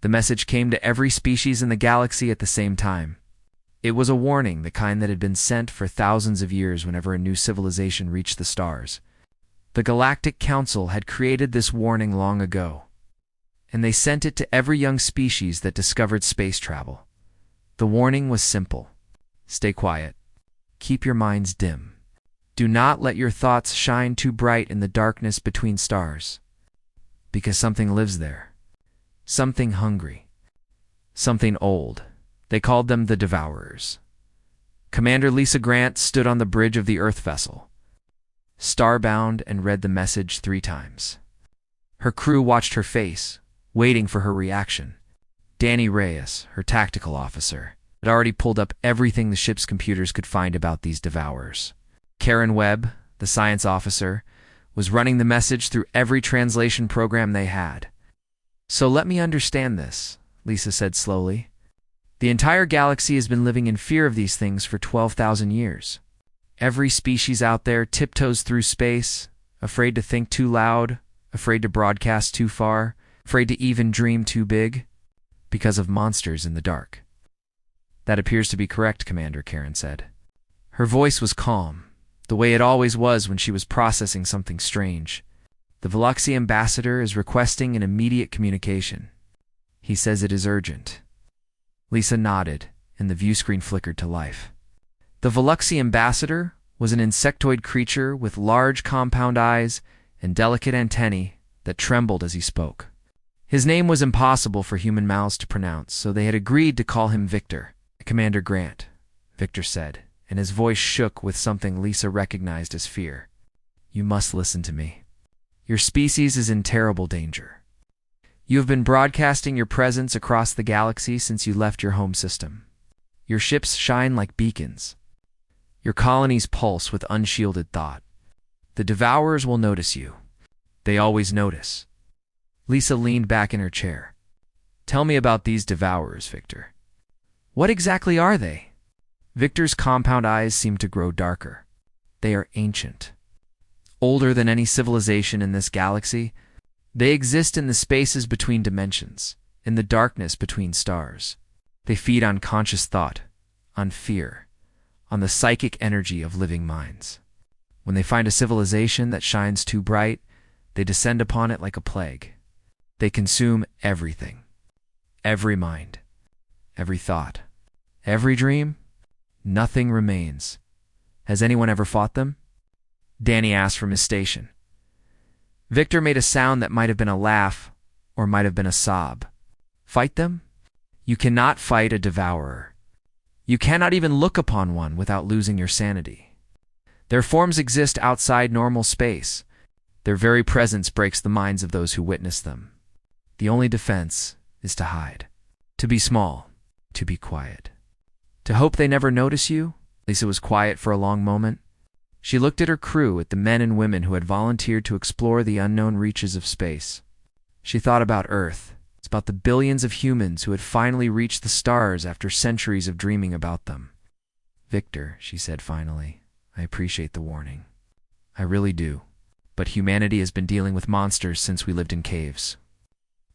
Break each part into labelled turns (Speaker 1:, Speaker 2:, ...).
Speaker 1: The message came to every species in the galaxy at the same time. It was a warning, the kind that had been sent for thousands of years whenever a new civilization reached the stars. The Galactic Council had created this warning long ago, and they sent it to every young species that discovered space travel. The warning was simple. Stay quiet. Keep your minds dim. Do not let your thoughts shine too bright in the darkness between stars. Because something lives there. Something hungry. Something old. They called them the Devourers. Commander Lisa Grant stood on the bridge of the Earth vessel, starbound, and read the message 3 times. Her crew watched her face, waiting for her reaction. Danny Reyes, her tactical officer, had already pulled up everything the ship's computers could find about these Devourers. Karen Webb, the science officer, was running the message through every translation program they had. So let me understand this, Lisa said slowly. The entire galaxy has been living in fear of these things for 12,000 years. Every species out there tiptoes through space, afraid to think too loud, afraid to broadcast too far, afraid to even dream too big, because of monsters in the dark. That appears to be correct, Commander, Karen said. Her voice was calm, the way it always was when she was processing something strange. The Veluxy ambassador is requesting an immediate communication. He says it is urgent. Lisa nodded, and the view screen flickered to life. The Veluxy ambassador was an insectoid creature with large compound eyes and delicate antennae that trembled as he spoke. His name was impossible for human mouths to pronounce, so they had agreed to call him Victor. Commander Grant, Victor said, and his voice shook with something Lisa recognized as fear. You must listen to me. Your species is in terrible danger. You have been broadcasting your presence across the galaxy since you left your home system. Your ships shine like beacons. Your colonies pulse with unshielded thought. The Devourers will notice you. They always notice. Lisa leaned back in her chair. Tell me about these Devourers, Victor. What exactly are they? Victor's compound eyes seemed to grow darker. They are ancient. Older than any civilization in this galaxy. They exist in the spaces between dimensions, in the darkness between stars. They feed on conscious thought, on fear, on the psychic energy of living minds. When they find a civilization that shines too bright, they descend upon it like a plague. They consume everything. Every mind. Every thought. Every dream. Nothing remains. Has anyone ever fought them? Danny asked from his station. Victor made a sound that might have been a laugh or might have been a sob. Fight them? You cannot fight a Devourer. You cannot even look upon one without losing your sanity. Their forms exist outside normal space. Their very presence breaks the minds of those who witness them. The only defense is to hide, to be small, to be quiet. To hope they never notice you? Lisa was quiet for a long moment. She looked at her crew, at the men and women who had volunteered to explore the unknown reaches of space. She thought about Earth. It's about the billions of humans who had finally reached the stars after centuries of dreaming about them. Victor, she said finally, I appreciate the warning. I really do. But humanity has been dealing with monsters since we lived in caves.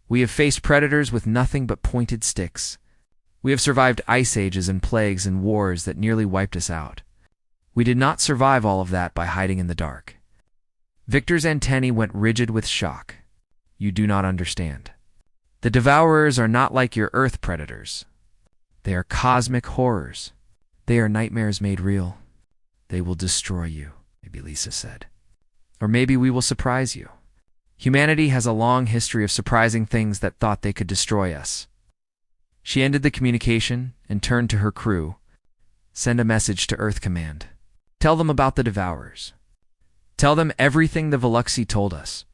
Speaker 1: We have faced predators with nothing but pointed sticks. We have survived ice ages and plagues and wars that nearly wiped us out. We did not survive all of that by hiding in the dark. Victor's antennae went rigid with shock. You do not understand. The Devourers are not like your Earth predators. They are cosmic horrors. They are nightmares made real. They will destroy you, maybe Lisa said. Or maybe we will surprise you. Humanity has a long history of surprising things that thought they could destroy us. She ended the communication and turned to her crew. Send a message to Earth Command. Tell them about the Devourers. Tell them everything the Veluxy told us,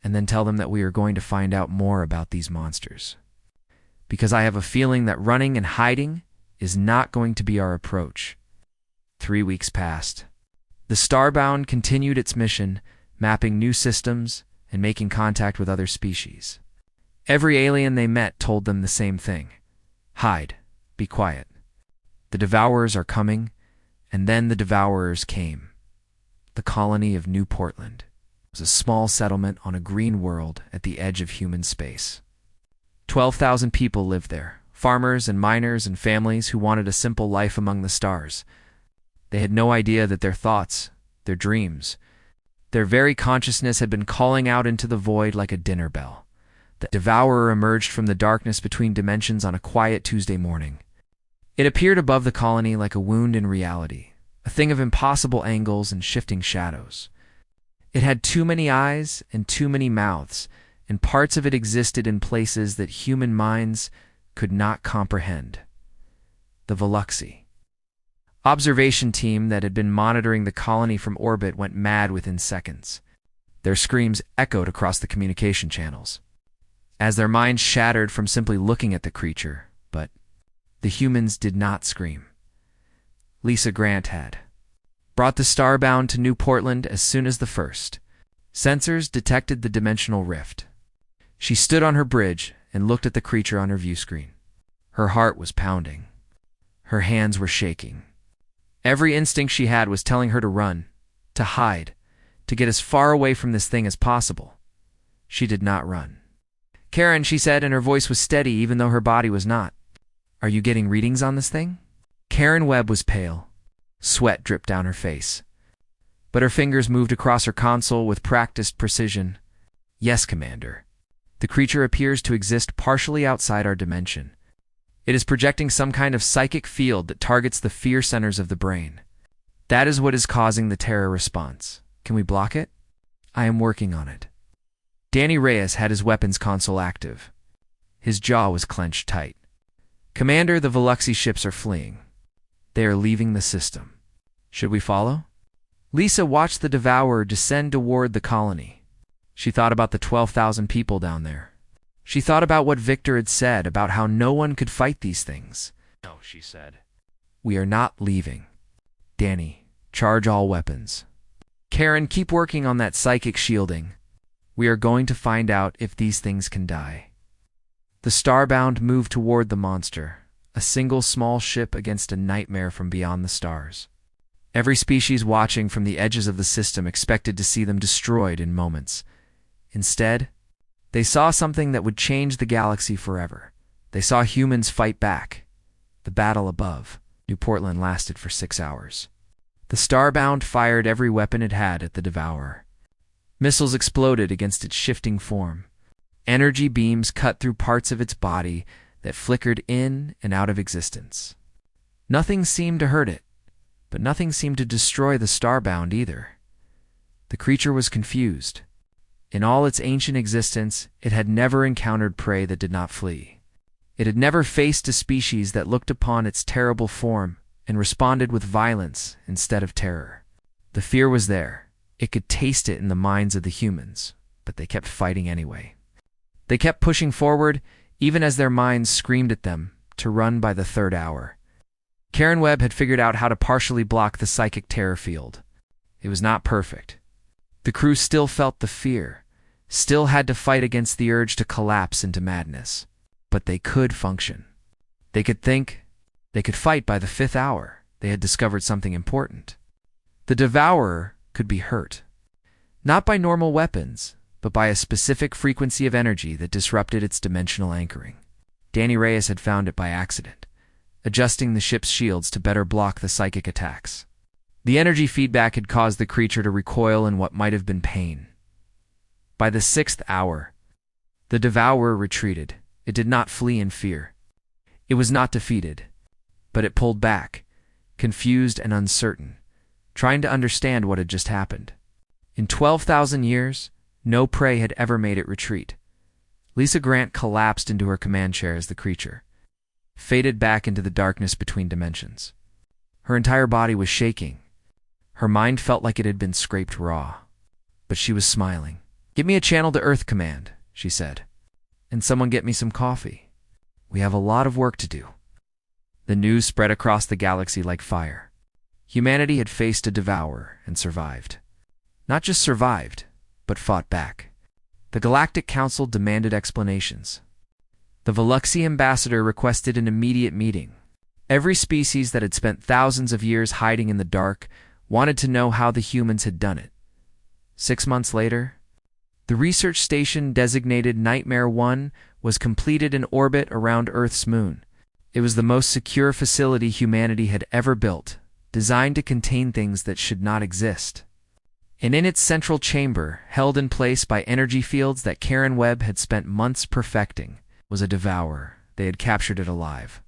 Speaker 1: and then tell them that we are going to find out more about these monsters. Because I have a feeling that running and hiding is not going to be our approach. 3 weeks passed. The Starbound continued its mission, mapping new systems and making contact with other species. Every alien they met told them the same thing. Hide. Be quiet. The Devourers are coming. And then the Devourers came. The colony of New Portland was a small settlement on a green world at the edge of human space. 12,000 people lived there, farmers and miners and families who wanted a simple life among the stars. They had no idea that their thoughts, their dreams, their very consciousness had been calling out into the void like a dinner bell. The devourer emerged from the darkness between dimensions on a quiet Tuesday morning. It appeared above the colony like a wound in reality, a thing of impossible angles and shifting shadows. It had too many eyes and too many mouths, and parts of it existed in places that human minds could not comprehend. The Veluxi. Observation team that had been monitoring the colony from orbit went mad within seconds. Their screams echoed across the communication channels, as their minds shattered from simply looking at the creature, but the humans did not scream. Lisa Grant had brought the Starbound to New Portland as soon as the first sensors detected the dimensional rift. She stood on her bridge and looked at the creature on her view screen. Her heart was pounding. Her hands were shaking. Every instinct she had was telling her to run, to hide, to get as far away from this thing as possible. She did not run. "Karen," she said, and her voice was steady even though her body was not. "Are you getting readings on this thing?" Karen Webb was pale. Sweat dripped down her face. But her fingers moved across her console with practiced precision. "Yes, Commander. The creature appears to exist partially outside our dimension. It is projecting some kind of psychic field that targets the fear centers of the brain. That is what is causing the terror response. Can we block it?" "I am working on it." Danny Reyes had his weapons console active. His jaw was clenched tight. "Commander, the Veluxi ships are fleeing. They are leaving the system. Should we follow?" Lisa watched the devourer descend toward the colony. She thought about the 12,000 people down there. She thought about what Victor had said about how no one could fight these things. "No," she said. "We are not leaving. Danny, charge all weapons. Karen, keep working on that psychic shielding. We are going to find out if these things can die." The Starbound moved toward the monster, a single small ship against a nightmare from beyond the stars. Every species watching from the edges of the system expected to see them destroyed in moments. Instead, they saw something that would change the galaxy forever. They saw humans fight back. The battle above New Portland lasted for 6 hours. The Starbound fired every weapon it had at the devourer. Missiles exploded against its shifting form. Energy beams cut through parts of its body that flickered in and out of existence. Nothing seemed to hurt it, but nothing seemed to destroy the Starbound either. The creature was confused. In all its ancient existence, it had never encountered prey that did not flee. It had never faced a species that looked upon its terrible form and responded with violence instead of terror. The fear was there. It could taste it in the minds of the humans, but they kept fighting anyway. They kept pushing forward, even as their minds screamed at them to run by the third hour. Karen Webb had figured out how to partially block the psychic terror field. It was not perfect. The crew still felt the fear, still had to fight against the urge to collapse into madness. But they could function. They could think. They could fight by the 5th hour. They had discovered something important. The devourer could be hurt. Not by normal weapons, but by a specific frequency of energy that disrupted its dimensional anchoring. Danny Reyes had found it by accident, adjusting the ship's shields to better block the psychic attacks. The energy feedback had caused the creature to recoil in what might have been pain. By the 6th hour, the devourer retreated. It did not flee in fear. It was not defeated, but it pulled back, confused and uncertain, trying to understand what had just happened. In 12,000 years, no prey had ever made it retreat. Lisa Grant collapsed into her command chair as the creature faded back into the darkness between dimensions. Her entire body was shaking. Her mind felt like it had been scraped raw. But she was smiling. "Give me a channel to Earth command," she said. "And someone get me some coffee. We have a lot of work to do." The news spread across the galaxy like fire. Humanity had faced a devourer and survived. Not just survived, but fought back. The Galactic Council demanded explanations. The Veluxi ambassador requested an immediate meeting. Every species that had spent thousands of years hiding in the dark wanted to know how the humans had done it. 6 months later, The research station designated Nightmare 1 was completed in orbit around Earth's moon. It was the most secure facility humanity had ever built, designed to contain things that should not exist. And in its central chamber, held in place by energy fields that Karen Webb had spent months perfecting, was a devourer. They had captured it alive.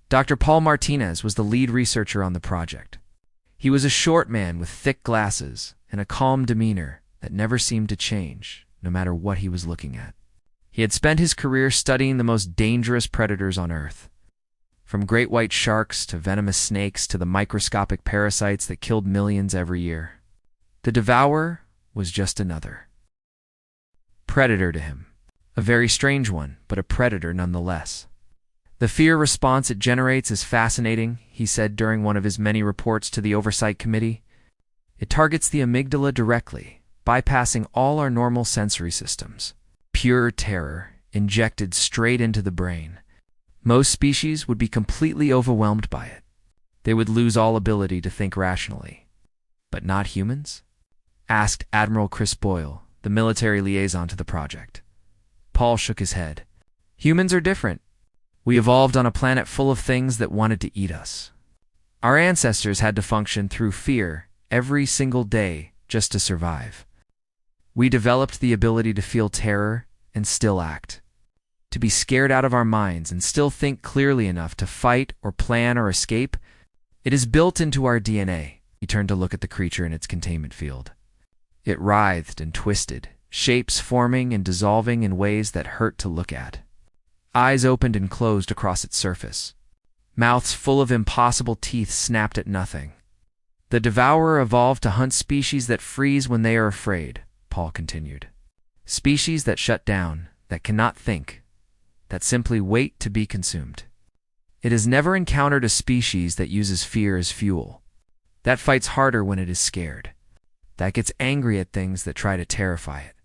Speaker 1: Dr. Paul Martinez was the lead researcher on the project. He was a short man with thick glasses and a calm demeanor that never seemed to change, no matter what he was looking at. He had spent his career studying the most dangerous predators on Earth, from great white sharks to venomous snakes to the microscopic parasites that killed millions every year. The devourer was just another predator to him. A very strange one, but a predator nonetheless. The fear response it generates is fascinating, he said during one of his many reports to the Oversight Committee. It targets the amygdala directly, bypassing all our normal sensory systems. Pure terror, injected straight into the brain. Most species would be completely overwhelmed by it. They would lose all ability to think rationally. But not humans? Asked Admiral Chris Boyle, the military liaison to the project. Paul shook his head. Humans are different. We evolved on a planet full of things that wanted to eat us. Our ancestors had to function through fear every single day just to survive. We developed the ability to feel terror and still act. To be scared out of our minds and still think clearly enough to fight or plan or escape. It is built into our DNA. He turned to look at the creature in its containment field. It writhed and twisted, shapes forming and dissolving in ways that hurt to look at. Eyes opened and closed across its surface. Mouths full of impossible teeth snapped at nothing. The devourer evolved to hunt species that freeze when they are afraid, Paul continued. Species that shut down, that cannot think, that simply wait to be consumed. It has never encountered a species that uses fear as fuel. That fights harder when it is scared. That gets angry at things that try to terrify it.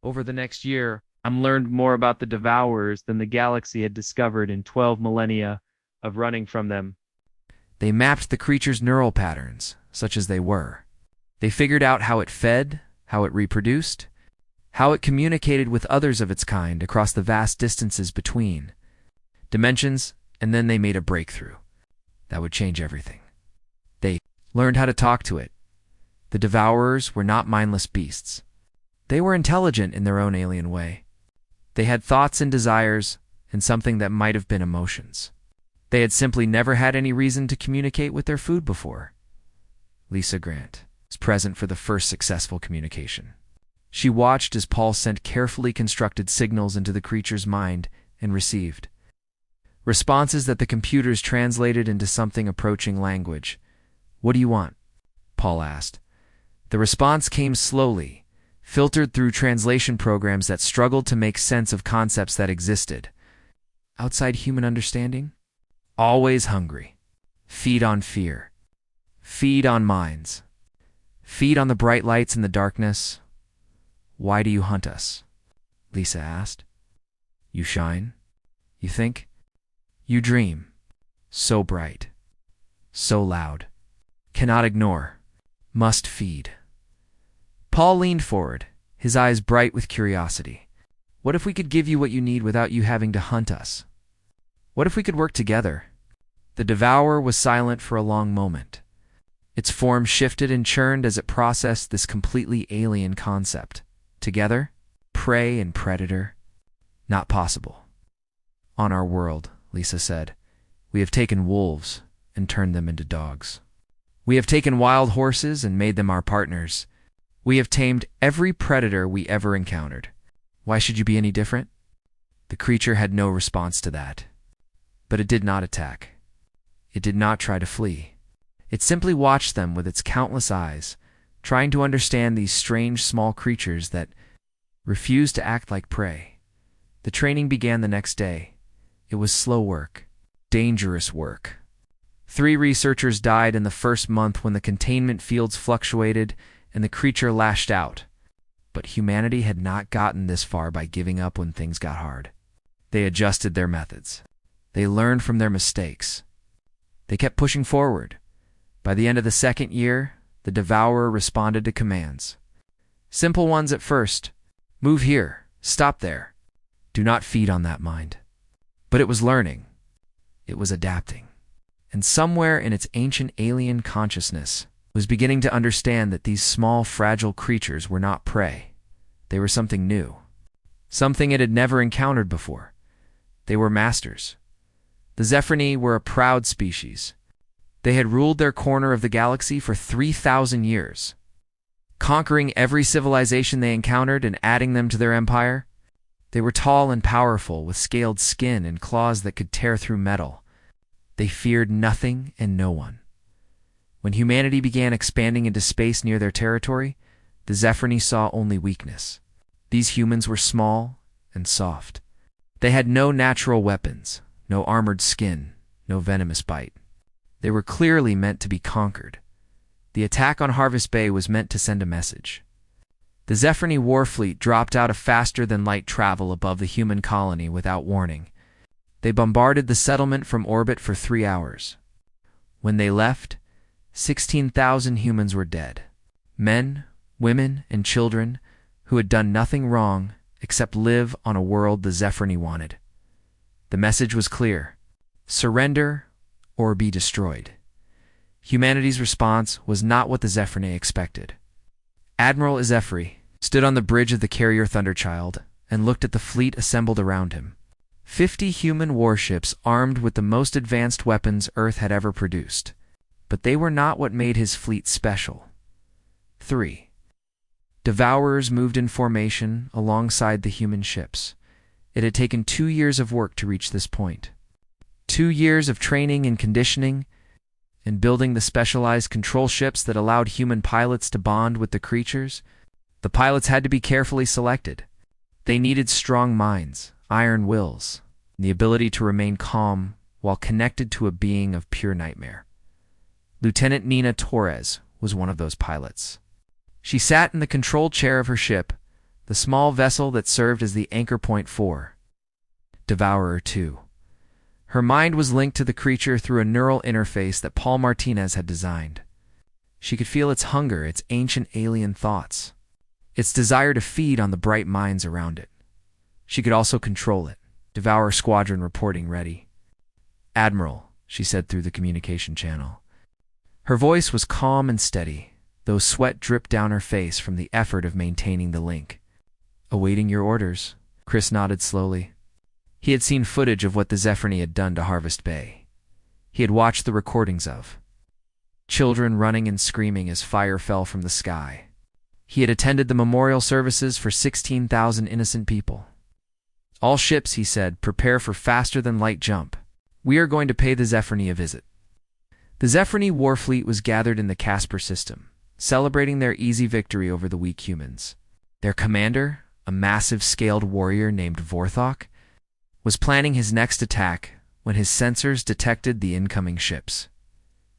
Speaker 1: Over the next year, I learned more about the devourers than the galaxy had discovered in 12 millennia of running from them. They mapped the creature's neural patterns, such as they were. They figured out how it fed, how it reproduced, how it communicated with others of its kind across the vast distances between dimensions, and then they made a breakthrough that would change everything. They learned how to talk to it. The devourers were not mindless beasts. They were intelligent in their own alien way. They had thoughts and desires, and something that might have been emotions. They had simply never had any reason to communicate with their food before. Lisa Grant was present for the first successful communication. She watched as Paul sent carefully constructed signals into the creature's mind and received responses that the computers translated into something approaching language. What do you want? Paul asked. The response came slowly, filtered through translation programs that struggled to make sense of concepts that existed outside human understanding. Always hungry. Feed on fear. Feed on minds. Feed on the bright lights in the darkness. Why do you hunt us? Lisa asked. You shine? You think? You dream. So bright. So loud. Cannot ignore. Must feed. Paul leaned forward, his eyes bright with curiosity. What if we could give you what you need without you having to hunt us? What if we could work together? The devourer was silent for a long moment. Its form shifted and churned as it processed this completely alien concept. Together? Prey and predator? Not possible. On our world, Lisa said, we have taken wolves and turned them into dogs. We have taken wild horses and made them our partners. We have tamed every predator we ever encountered. Why should you be any different? The creature had no response to that. But it did not attack. It did not try to flee. It simply watched them with its countless eyes, trying to understand these strange small creatures that refused to act like prey. The training began the next day. It was slow work, dangerous work. 3 researchers died in the first month when the containment fields fluctuated and the creature lashed out. But humanity had not gotten this far by giving up when things got hard. They adjusted their methods. They learned from their mistakes. They kept pushing forward. By the end of the second year, the devourer responded to commands. Simple ones at first. Move here. Stop there. Do not feed on that mind. But it was learning. It was adapting. And somewhere in its ancient alien consciousness was beginning to understand that these small, fragile creatures were not prey. They were something new. Something it had never encountered before. They were masters. The Zephyrini were a proud species. They had ruled their corner of the galaxy for 3,000 years, conquering every civilization they encountered and adding them to their empire. They were tall and powerful, with scaled skin and claws that could tear through metal. They feared nothing and no one. When humanity began expanding into space near their territory, the Zephyrini saw only weakness. These humans were small and soft. They had no natural weapons, no armored skin, no venomous bite. They were clearly meant to be conquered. The attack on Harvest Bay was meant to send a message. The Zephyrini war fleet dropped out of faster-than-light travel above the human colony without warning. They bombarded the settlement from orbit for 3 hours. When they left, 16,000 humans were dead. Men, women, and children who had done nothing wrong except live on a world the Zephyrini wanted. The message was clear: surrender or be destroyed. Humanity's response was not what the Zephyrini expected. Admiral Zephyri stood on the bridge of the carrier Thunderchild and looked at the fleet assembled around him. 50 human warships armed with the most advanced weapons Earth had ever produced. But they were not what made his fleet special. 3. Devourers moved in formation alongside the human ships. It had taken 2 years of work to reach this point. 2 years of training and conditioning, and building the specialized control ships that allowed human pilots to bond with the creatures. The pilots had to be carefully selected. They needed strong minds, iron wills, and the ability to remain calm while connected to a being of pure nightmare. Lieutenant Nina Torres was one of those pilots. She sat in the control chair of her ship, the small vessel that served as the anchor point for Devourer 2. Her mind was linked to the creature through a neural interface that Paul Martinez had designed. She could feel its hunger, its ancient alien thoughts, its desire to feed on the bright minds around it. She could also control it. Devourer Squadron reporting ready. Admiral, she said through the communication channel. Her voice was calm and steady, though sweat dripped down her face from the effort of maintaining the link. Awaiting your orders, Chris nodded slowly. He had seen footage of what the Zephyrini had done to Harvest Bay. He had watched the recordings of children running and screaming as fire fell from the sky. He had attended the memorial services for 16,000 innocent people. All ships, he said, prepare for faster-than-light jump. We are going to pay the Zephyrini a visit. The Zephyrini war fleet was gathered in the Casper system, celebrating their easy victory over the weak humans. Their commander, a massive scaled warrior named Vorthok, was planning his next attack when his sensors detected the incoming ships.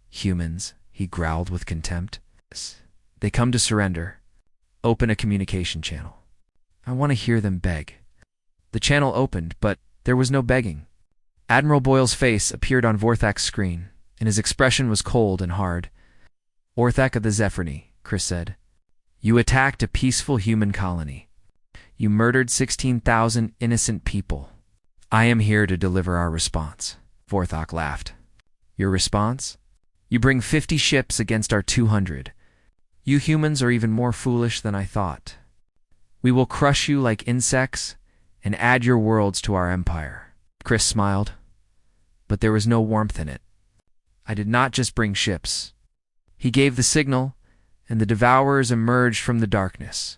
Speaker 1: Humans, he growled with contempt. They come to surrender. Open a communication channel. I want to hear them beg. The channel opened, but there was no begging. Admiral Boyle's face appeared on Vorthak's screen, and his expression was cold and hard. Vorthak of the Zephyrini, Chris said. You attacked a peaceful human colony. You murdered 16,000 innocent people. I am here to deliver our response. Vorthok laughed. Your response? You bring 50 ships against our 200. You humans are even more foolish than I thought. We will crush you like insects and add your worlds to our empire. Chris smiled, but there was no warmth in it. I did not just bring ships. He gave the signal, and the devourers emerged from the darkness.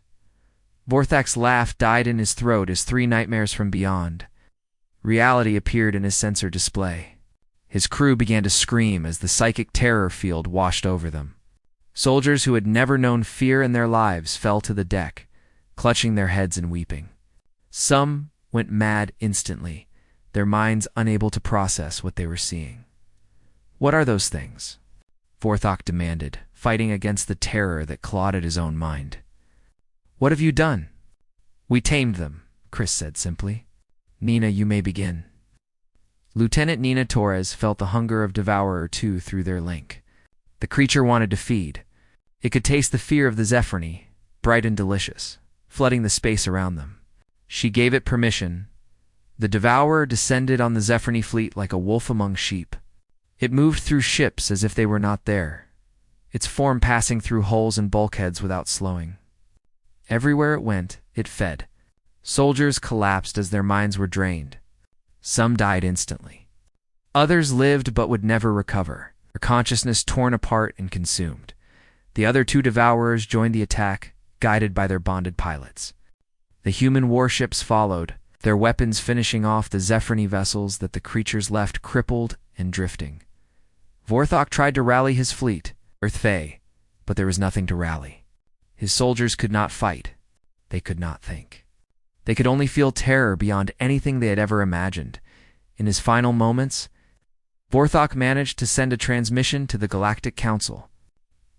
Speaker 1: Vorthak's laugh died in his throat as 3 nightmares from beyond. Reality appeared in his sensor display. His crew began to scream as the psychic terror field washed over them. Soldiers who had never known fear in their lives fell to the deck, clutching their heads and weeping. Some went mad instantly, their minds unable to process what they were seeing. What are those things? Vorthok demanded, fighting against the terror that clawed at his own mind. What have you done? We tamed them, Chris said simply. Nina, you may begin. Lieutenant Nina Torres felt the hunger of Devourer 2 through their link. The creature wanted to feed. It could taste the fear of the Zephyrini, bright and delicious, flooding the space around them. She gave it permission. The Devourer descended on the Zephyrini fleet like a wolf among sheep. It moved through ships as if they were not there, its form passing through holes and bulkheads without slowing. Everywhere it went, it fed. Soldiers collapsed as their minds were drained. Some died instantly. Others lived but would never recover, their consciousness torn apart and consumed. The other two Devourers joined the attack, guided by their bonded pilots. The human warships followed, their weapons finishing off the Zephyrini vessels that the creatures left crippled and drifting. Vorthok tried to rally his fleet, Earth Fae, but there was nothing to rally. His soldiers could not fight. They could not think. They could only feel terror beyond anything they had ever imagined. In his final moments, Vorthok managed to send a transmission to the Galactic Council.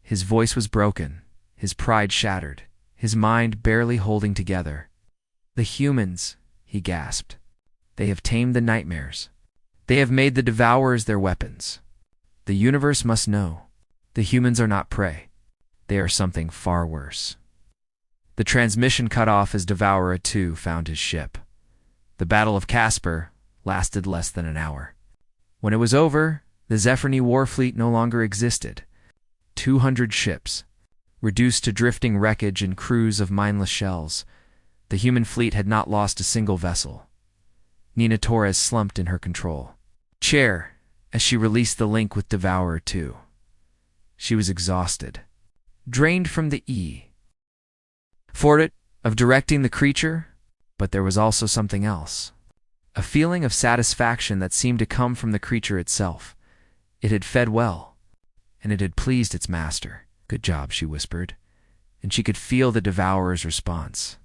Speaker 1: His voice was broken, his pride shattered, his mind barely holding together. "The humans," he gasped. "They have tamed the nightmares. They have made the Devourers their weapons. The universe must know. The humans are not prey. They are something far worse." The transmission cut off as Devourer 2 found his ship. The Battle of Casper lasted less than an hour. When it was over, the Zephyrini war fleet no longer existed. 200 ships, reduced to drifting wreckage and crews of mindless shells. The human fleet had not lost a single vessel. Nina Torres slumped in her control chair as she released the link with Devourer 2. She was exhausted, drained from the effort of directing the creature, but there was also something else. A feeling of satisfaction that seemed to come from the creature itself. It had fed well, and it had pleased its master. "Good job," she whispered, and she could feel the Devourer's response.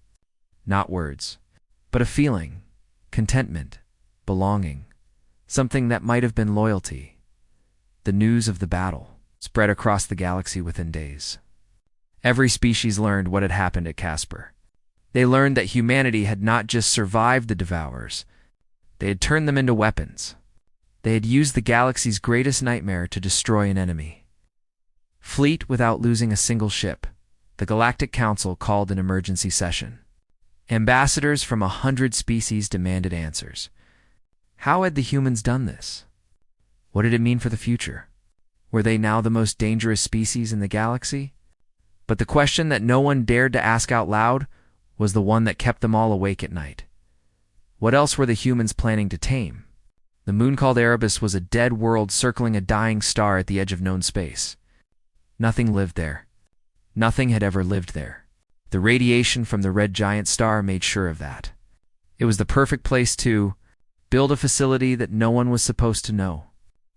Speaker 1: Not words, but a feeling, contentment, belonging, something that might have been loyalty. The news of the battle spread across the galaxy within days. Every species learned what had happened at Casper. They learned that humanity had not just survived the Devourers, they had turned them into weapons. They had used the galaxy's greatest nightmare to destroy an enemy. Fleet without losing a single ship, the Galactic Council called an emergency session. Ambassadors from 100 species demanded answers. How had the humans done this? What did it mean for the future? Were they now the most dangerous species in the galaxy? But the question that no one dared to ask out loud was the one that kept them all awake at night. What else were the humans planning to tame? The moon called Erebus was a dead world circling a dying star at the edge of known space. Nothing lived there. Nothing had ever lived there. The radiation from the red giant star made sure of that. It was the perfect place to build a facility that no one was supposed to know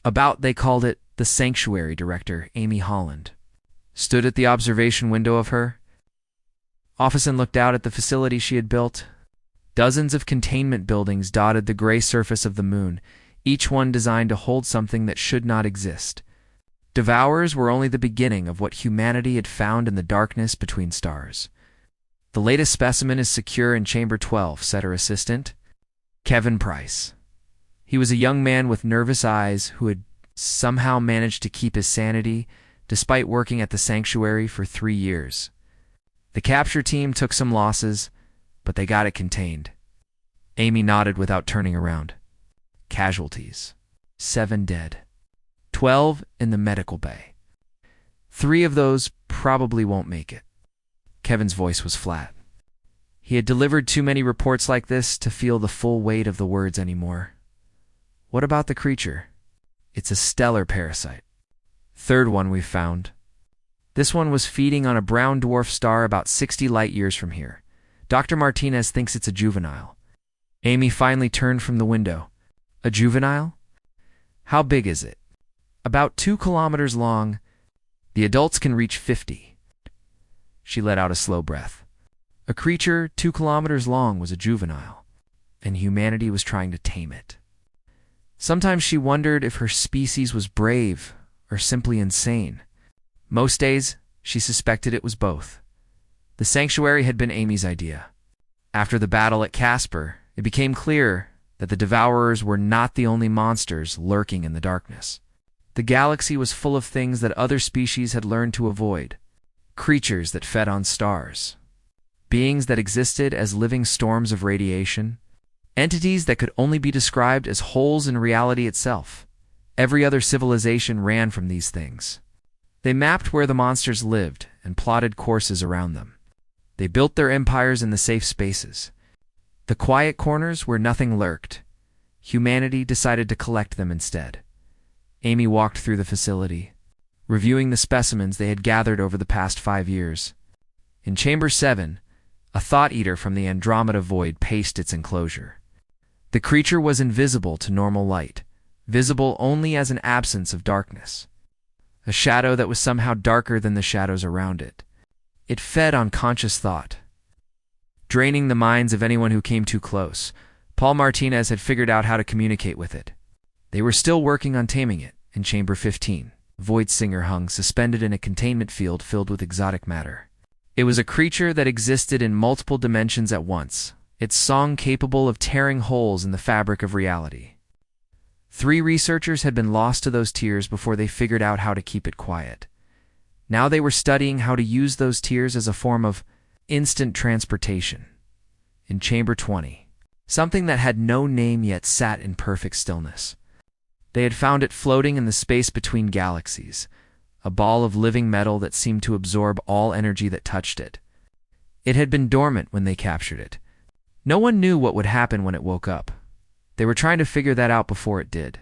Speaker 1: about. They called it the Sanctuary. Director Amy Holland stood at the observation window of her office and looked out at the facility she had built. Dozens of containment buildings dotted the gray surface of the moon, each one designed to hold something that should not exist. Devourers were only the beginning of what humanity had found in the darkness between stars. "The latest specimen is secure in Chamber 12, said her assistant, Kevin Price. He was a young man with nervous eyes who had somehow managed to keep his sanity despite working at the Sanctuary for 3 years. The capture team took some losses, but they got it contained. Amy nodded without turning around. Casualties. 7 dead. 12 in the medical bay. 3 of those probably won't make it. Kevin's voice was flat. He had delivered too many reports like this to feel the full weight of the words anymore. What about the creature? It's a stellar parasite. 3rd one we've found. This one was feeding on a brown dwarf star about 60 light years from here. Dr. Martinez thinks it's a juvenile. Amy finally turned from the window. A juvenile? How big is it? About 2 kilometers long. The adults can reach 50. She let out a slow breath. A creature 2 kilometers long was a juvenile, and humanity was trying to tame it. Sometimes she wondered if her species was brave or simply insane. Most days, she suspected it was both. The Sanctuary had been Amy's idea. After the battle at Casper, it became clear that the Devourers were not the only monsters lurking in the darkness. The galaxy was full of things that other species had learned to avoid. creatures that fed on stars, beings that existed as living storms of radiation, entities that could only be described as holes in reality itself. Every other civilization ran from these things. They mapped where the monsters lived and plotted courses around them. They built their empires in the safe spaces, the quiet corners where nothing lurked. Humanity decided to collect them instead. Amy walked through the facility, reviewing the specimens they had gathered over the past 5 years. In Chamber 7, a thought eater from the Andromeda Void paced its enclosure. The creature was invisible to normal light, visible only as an absence of darkness, a shadow that was somehow darker than the shadows around it. It fed on conscious thought, draining the minds of anyone who came too close. Paul Martinez had figured out how to communicate with it. They were still working on taming it. In Chamber 15, Void Singer hung suspended in a containment field filled with exotic matter. It was a creature that existed in multiple dimensions at once, its song capable of tearing holes in the fabric of reality. 3 researchers had been lost to those tears before they figured out how to keep it quiet. Now they were studying how to use those tears as a form of instant transportation. In Chamber 20, something that had no name yet sat in perfect stillness. They had found it floating in the space between galaxies, a ball of living metal that seemed to absorb all energy that touched it. It had been dormant when they captured it. No one knew what would happen when it woke up. They were trying to figure that out before it did.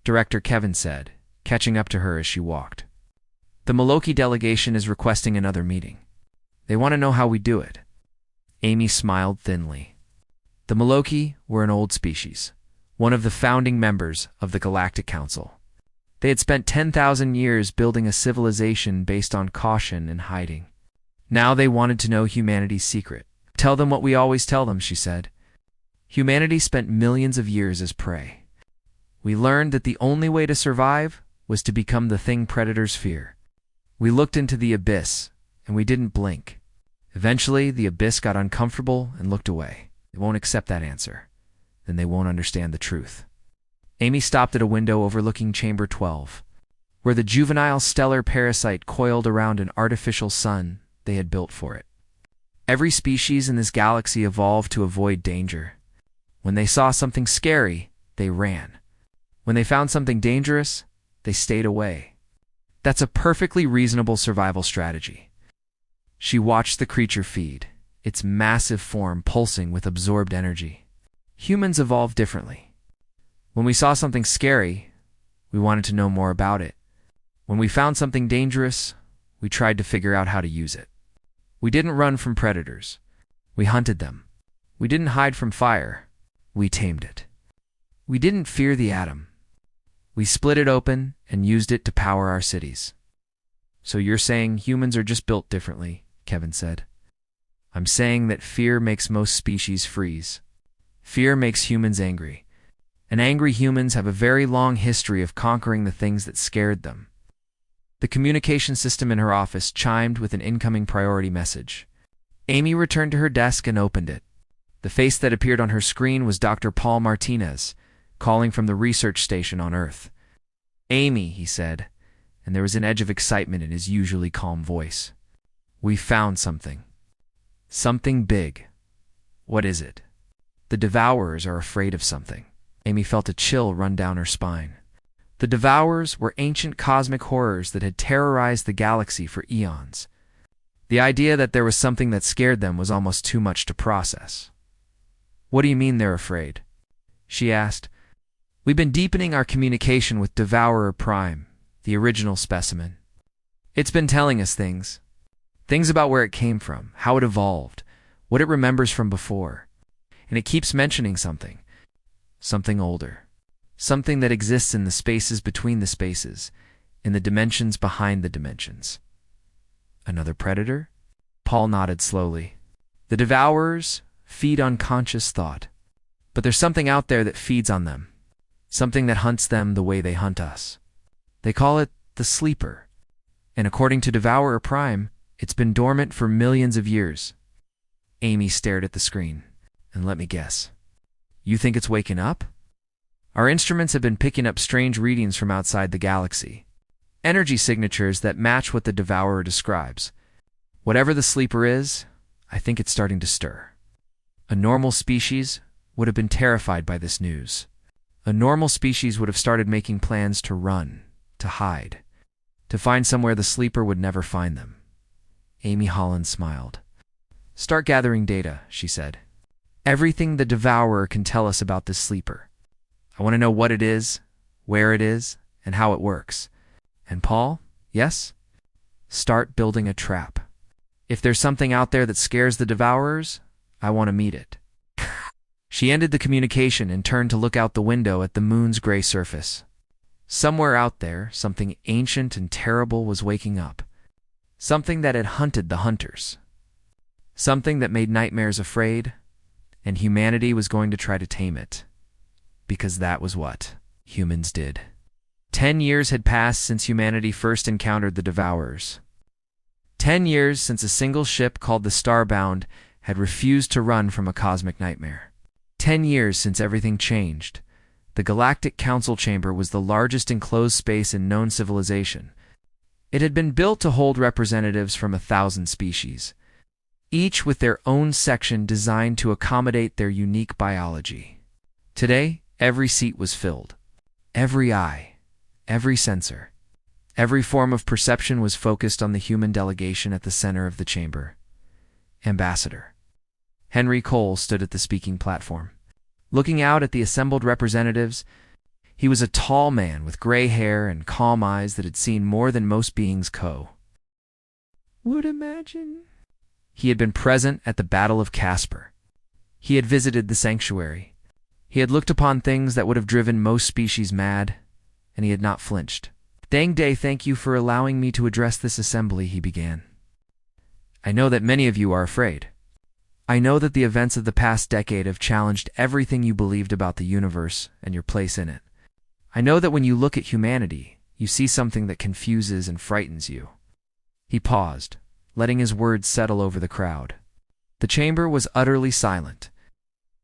Speaker 1: Director Kevin said, catching up to her as she walked. The Maloki delegation is requesting another meeting. They want to know how we do it. Amy smiled thinly. The Maloki were an old species, one of the founding members of the Galactic Council. They had spent 10,000 years building a civilization based on caution and hiding. Now they wanted to know humanity's secret. Tell them what we always tell them, she said. Humanity spent millions of years as prey. We learned that the only way to survive was to become the thing predators fear. We looked into the abyss, and we didn't blink. Eventually, the abyss got uncomfortable and looked away. They won't accept that answer. Then they won't understand the truth. Amy stopped at a window overlooking Chamber 12, where the juvenile stellar parasite coiled around an artificial sun they had built for it. Every species in this galaxy evolved to avoid danger. When they saw something scary, they ran. When they found something dangerous, they stayed away. That's a perfectly reasonable survival strategy. She watched the creature feed, its massive form pulsing with absorbed energy. Humans evolved differently. When we saw something scary, we wanted to know more about it. When we found something dangerous, we tried to figure out how to use it. We didn't run from predators. We hunted them. We didn't hide from fire. We tamed it. We didn't fear the atom. We split it open and used it to power our cities. So you're saying humans are just built differently, Kevin said. I'm saying that fear makes most species freeze. Fear makes humans angry. And angry humans have a very long history of conquering the things that scared them. The communication system in her office chimed with an incoming priority message. Amy returned to her desk and opened it. The face that appeared on her screen was Dr. Paul Martinez, calling from the research station on Earth. Amy, he said, and there was an edge of excitement in his usually calm voice. We found something. Something big. What is it? The Devourers are afraid of something. Amy felt a chill run down her spine. The Devourers were ancient cosmic horrors that had terrorized the galaxy for eons. The idea that there was something that scared them was almost too much to process. What do you mean they're afraid? She asked. We've been deepening our communication with Devourer Prime, the original specimen. It's been telling us things. Things about where it came from, how it evolved, what it remembers from before. And it keeps mentioning something. Something older. Something that exists in the spaces between the spaces, in the dimensions behind the dimensions. Another predator? Paul nodded slowly. The Devourers feed on conscious thought. But there's something out there that feeds on them. Something that hunts them the way they hunt us. They call it the Sleeper. And according to Devourer Prime, it's been dormant for millions of years. Amy stared at the screen. And let me guess. You think it's waking up? Our instruments have been picking up strange readings from outside the galaxy. Energy signatures that match what the Devourer describes. Whatever the sleeper is, I think it's starting to stir. A normal species would have been terrified by this news. A normal species would have started making plans to run, to hide, to find somewhere the sleeper would never find them. Amy Holland smiled. Start gathering data, she said. Everything the Devourer can tell us about this sleeper. I want to know what it is, where it is, and how it works. And Paul, yes? Start building a trap. If there's something out there that scares the Devourers, I want to meet it. She ended the communication and turned to look out the window at the moon's gray surface. Somewhere out there, something ancient and terrible was waking up. Something that had hunted the hunters. Something that made nightmares afraid, and humanity was going to try to tame it. Because that was what humans did. 10 years had passed since humanity first encountered the Devourers. 10 years since a single ship called the Starbound had refused to run from a cosmic nightmare. 10 years since everything changed. The Galactic Council Chamber was the largest enclosed space in known civilization. It had been built to hold representatives from 1,000 species, each with their own section designed to accommodate their unique biology. Today, every seat was filled. Every eye, every sensor, every form of perception was focused on the human delegation at the center of the chamber. Ambassador Henry Cole stood at the speaking platform. Looking out at the assembled representatives, he was a tall man with gray hair and calm eyes that had seen more than most beings would imagine. He had been present at the Battle of Casper. He had visited the sanctuary. He had looked upon things that would have driven most species mad, and he had not flinched. Thank you for allowing me to address this assembly, he began. I know that many of you are afraid. I know that the events of the past decade have challenged everything you believed about the universe and your place in it. I know that when you look at humanity, you see something that confuses and frightens you. He paused, letting his words settle over the crowd. The chamber was utterly silent.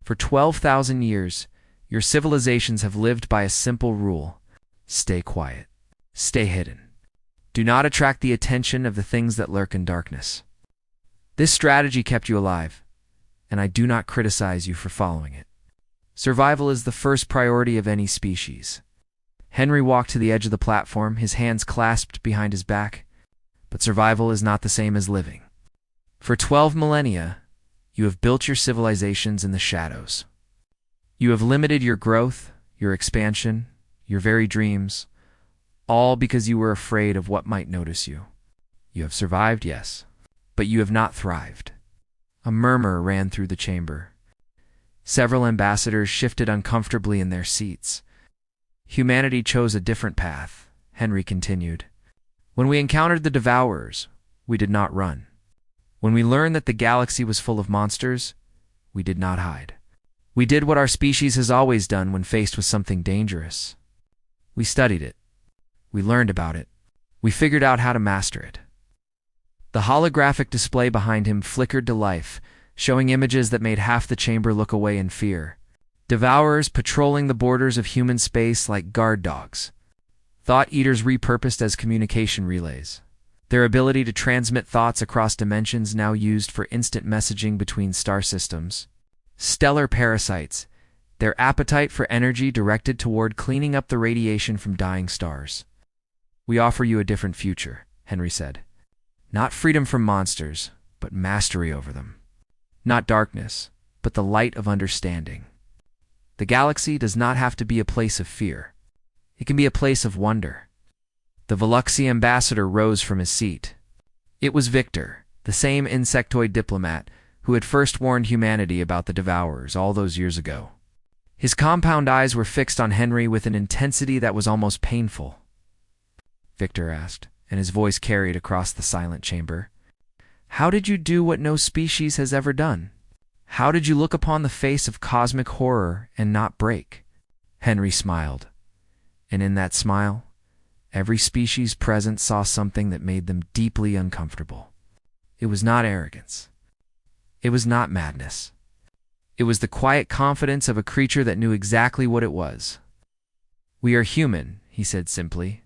Speaker 1: For 12,000 years, your civilizations have lived by a simple rule. Stay quiet. Stay hidden. Do not attract the attention of the things that lurk in darkness. This strategy kept you alive, and I do not criticize you for following it. Survival is the first priority of any species. Henry walked to the edge of the platform, his hands clasped behind his back. But survival is not the same as living. For 12 millennia, you have built your civilizations in the shadows. You have limited your growth, your expansion, your very dreams, all because you were afraid of what might notice you. You have survived, yes, but you have not thrived. A murmur ran through the chamber. Several ambassadors shifted uncomfortably in their seats. Humanity chose a different path, Henry continued. When we encountered the Devourers, we did not run. When we learned that the galaxy was full of monsters, we did not hide. We did what our species has always done when faced with something dangerous. We studied it. We learned about it. We figured out how to master it. The holographic display behind him flickered to life, showing images that made half the chamber look away in fear. Devourers patrolling the borders of human space like guard dogs. Thought eaters repurposed as communication relays. Their ability to transmit thoughts across dimensions now used for instant messaging between star systems. Stellar parasites, their appetite for energy directed toward cleaning up the radiation from dying stars. We offer you a different future, Henry said. Not freedom from monsters, but mastery over them. Not darkness, but the light of understanding. The galaxy does not have to be a place of fear. It can be a place of wonder. The Veluxy ambassador rose from his seat. It was Victor, the same insectoid diplomat who had first warned humanity about the Devourers all those years ago. His compound eyes were fixed on Henry with an intensity that was almost painful. Victor asked, and his voice carried across the silent chamber. How did you do what no species has ever done? How did you look upon the face of cosmic horror and not break? Henry smiled, and in that smile, every species present saw something that made them deeply uncomfortable. It was not arrogance. It was not madness. It was the quiet confidence of a creature that knew exactly what it was. We are human, he said simply.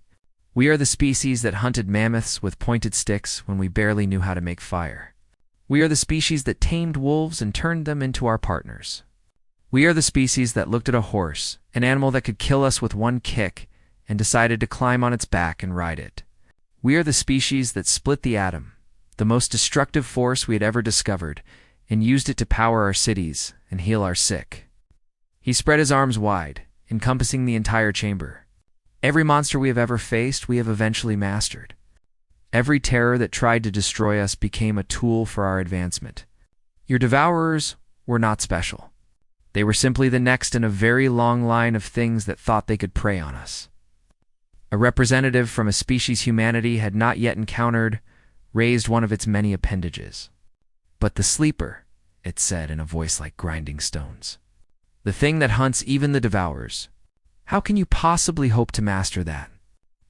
Speaker 1: We are the species that hunted mammoths with pointed sticks when we barely knew how to make fire. We are the species that tamed wolves and turned them into our partners. We are the species that looked at a horse, an animal that could kill us with one kick, and decided to climb on its back and ride it. We are the species that split the atom, the most destructive force we had ever discovered, and used it to power our cities and heal our sick. He spread his arms wide, encompassing the entire chamber. Every monster we have ever faced, we have eventually mastered. Every terror that tried to destroy us became a tool for our advancement. Your devourers were not special. They were simply the next in a very long line of things that thought they could prey on us. A representative from a species humanity had not yet encountered raised one of its many appendages. "But the sleeper," it said in a voice like grinding stones. "The thing that hunts even the devourers. How can you possibly hope to master that?"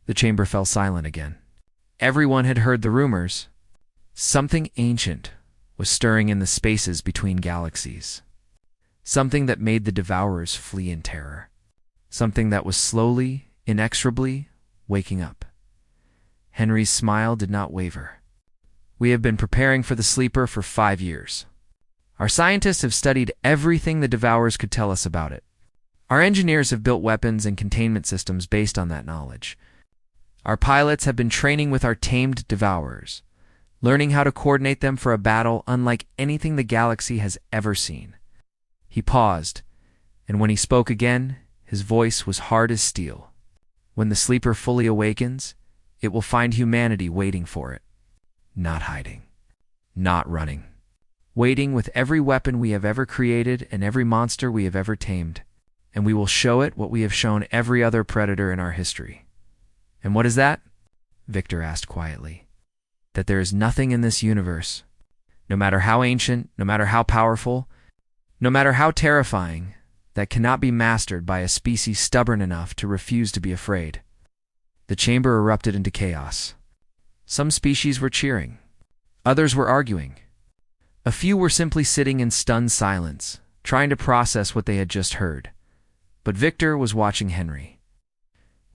Speaker 1: The chamber fell silent again. Everyone had heard the rumors. Something ancient was stirring in the spaces between galaxies. Something that made the devourers flee in terror. Something that was slowly, inexorably waking up. Henry's smile did not waver. "We have been preparing for the sleeper for 5 years. Our scientists have studied everything the devourers could tell us about it. Our engineers have built weapons and containment systems based on that knowledge. Our pilots have been training with our tamed devourers, learning how to coordinate them for a battle unlike anything the galaxy has ever seen." He paused, and when he spoke again, his voice was hard as steel. "When the sleeper fully awakens, it will find humanity waiting for it. Not hiding. Not running. Waiting with every weapon we have ever created and every monster we have ever tamed. And we will show it what we have shown every other predator in our history." "And what is that?" Victor asked quietly. "That there is nothing in this universe, no matter how ancient, no matter how powerful, no matter how terrifying, that cannot be mastered by a species stubborn enough to refuse to be afraid." The chamber erupted into chaos. Some species were cheering. Others were arguing. A few were simply sitting in stunned silence, trying to process what they had just heard. But Victor was watching Henry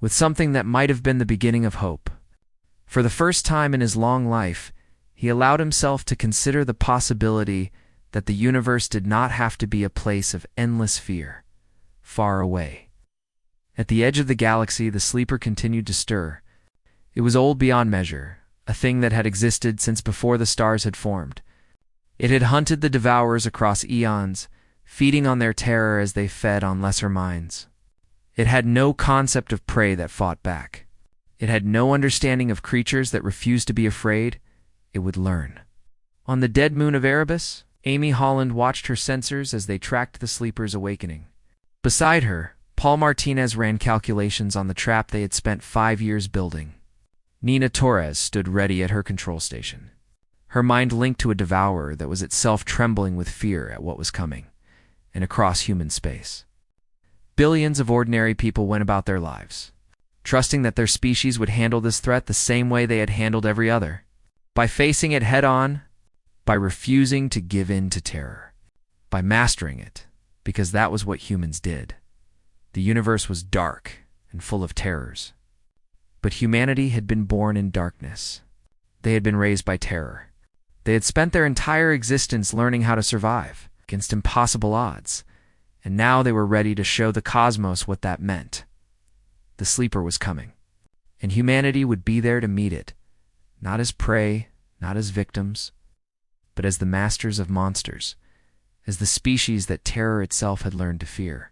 Speaker 1: with something that might have been the beginning of hope. For the first time in his long life, he allowed himself to consider the possibility that the universe did not have to be a place of endless fear, far away. At the edge of the galaxy, the sleeper continued to stir. It was old beyond measure, a thing that had existed since before the stars had formed. It had hunted the devourers across eons, feeding on their terror as they fed on lesser minds. It had no concept of prey that fought back. It had no understanding of creatures that refused to be afraid. It would learn. On the dead moon of Erebus, Amy Holland watched her sensors as they tracked the sleeper's awakening. Beside her, Paul Martinez ran calculations on the trap they had spent 5 years building. Nina Torres stood ready at her control station. Her mind linked to a devourer that was itself trembling with fear at what was coming, and across human space. Billions of ordinary people went about their lives, trusting that their species would handle this threat the same way they had handled every other, by facing it head-on, by refusing to give in to terror, by mastering it, because that was what humans did. The universe was dark and full of terrors. But humanity had been born in darkness. They had been raised by terror. They had spent their entire existence learning how to survive against impossible odds, and now they were ready to show the cosmos what that meant. The sleeper was coming, and humanity would be there to meet it, not as prey, not as victims, but as the masters of monsters, as the species that terror itself had learned to fear.